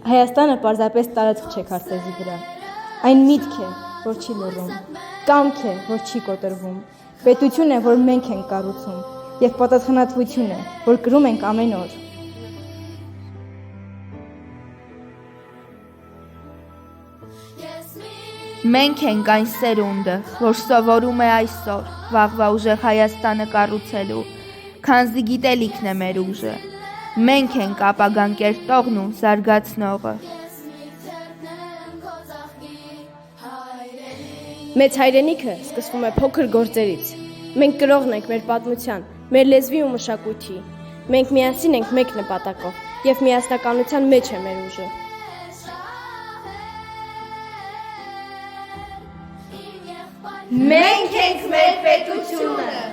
Հայաստանը պարզապես տարածք չէ քարտեզի վրա, այն միտք է, որ չի լռում, կամք է, որ չի կոտրվում, պետություն է, որ մենք ենք կառուցում, և պատասխանատվություն է, որ կրում ենք ամեն օր։ Մենք ենք այն սերունդը, որ սովորում է այսօր, վաղվա ուժեղ Հայաստանը կառուցելու, քանզի գիտելիքն է մեր ուժը։ Մենք ենք ապագան կերտողն ու զարգացնողը։ Մեծ հայրենիքը սկսվում է փոքր գործերից։ Մենք կրողն ենք մեր պատմության, մեր լեզվի ու մշակույթի։ Մենք միասին ենք մեկ նպատակով, և միասնականության մեջ է մեր ուժը։ Մենք ենք մեր պետությունը։